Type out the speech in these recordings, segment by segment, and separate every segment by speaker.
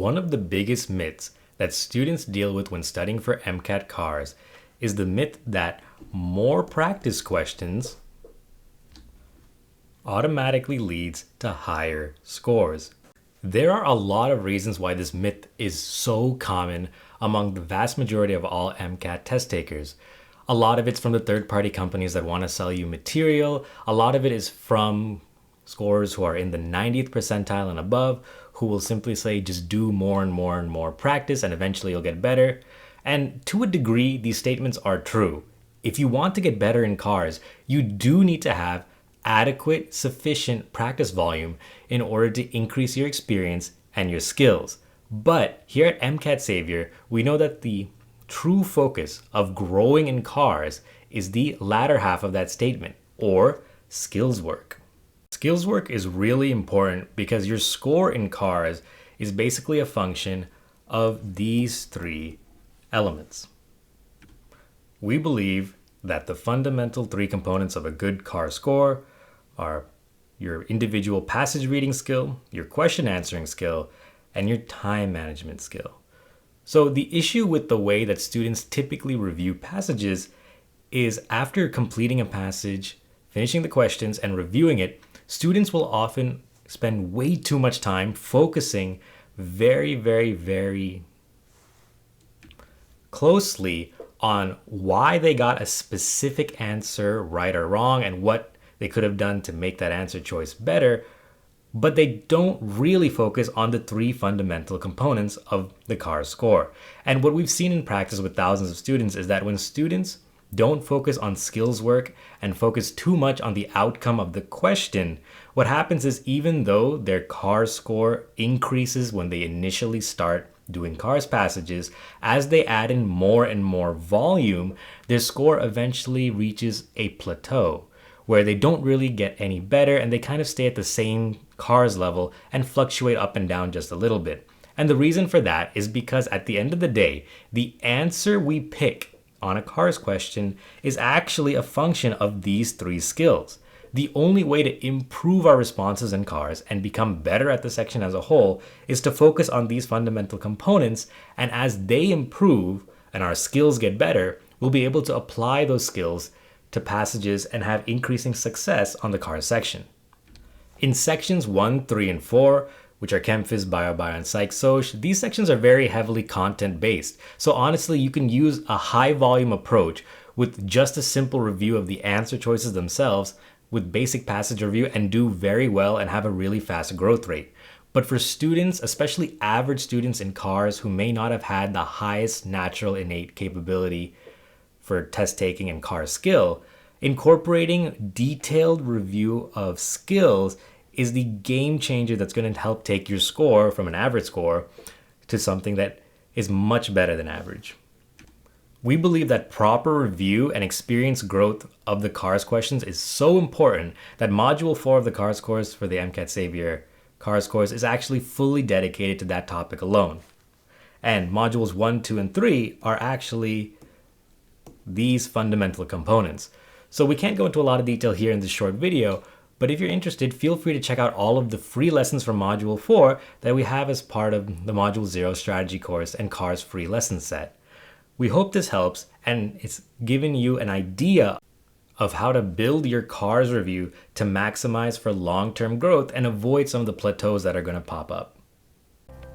Speaker 1: One of the biggest myths that students deal with when studying for MCAT cars is the myth that more practice questions automatically leads to higher scores. There are a lot of reasons why this myth is so common among the vast majority of all MCAT test takers. A lot of it's from the third-party companies that want to sell you material. A lot of it is from scorers who are in the 90th percentile and above, who will simply say just do more and more and more practice and eventually you'll get better. And to a degree, these statements are true. If you want to get better in cars, you do need to have adequate, sufficient practice volume in order to increase your experience and your skills. But here at MCAT Savior, we know that the true focus of growing in cars is the latter half of that statement, or skills work. Skills work is really important because your score in cars is basically a function of these three elements. We believe that the fundamental three components of a good car score are your individual passage reading skill, your question answering skill, and your time management skill. So the issue with the way that students typically review passages is after completing a passage, finishing the questions, and reviewing it, students will often spend way too much time focusing very closely on why they got a specific answer right or wrong and what they could have done to make that answer choice better, but they don't really focus on the three fundamental components of the car score. And what we've seen in practice with thousands of students is that when students don't focus on skills work and focus too much on the outcome of the question, what happens is even though their car score increases when they initially start doing cars passages, as they add in more and more volume, their score eventually reaches a plateau where they don't really get any better and they kind of stay at the same cars level and fluctuate up and down just a little bit. And the reason for that is because at the end of the day, the answer we pick on a cars question is actually a function of these three skills. The only way to improve our responses in cars and become better at the section as a whole is to focus on these fundamental components, and as they improve and our skills get better, we'll be able to apply those skills to passages and have increasing success on the cars section. In sections 1, 3, and 4, which are Chem, Phys, Bio, and Psych, Soc, these sections are very heavily content-based. So honestly, you can use a high-volume approach with just a simple review of the answer choices themselves with basic passage review and do very well and have a really fast growth rate. But for students, especially average students in cars who may not have had the highest natural innate capability for test taking and car skill, incorporating detailed review of skills is the game changer that's going to help take your score from an average score to something that is much better than average. We believe that proper review and experience growth of the cars questions is so important that Module 4 of the cars course for the MCAT Savior cars course is actually fully dedicated to that topic alone. And Modules 1, 2, and 3 are actually these fundamental components. So we can't go into a lot of detail here in this short video, but if you're interested, feel free to check out all of the free lessons from Module 4 that we have as part of the Module 0 strategy course and cars free lesson set. We hope this helps and it's given you an idea of how to build your cars review to maximize for long-term growth and avoid some of the plateaus that are going to pop up.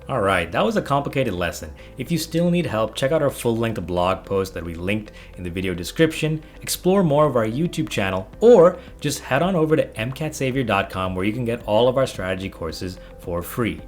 Speaker 1: Alright, that was a complicated lesson. If you still need help, check out our full-length blog post that we linked in the video description, explore more of our YouTube channel, or just head on over to mcatsavior.com where you can get all of our strategy courses for free.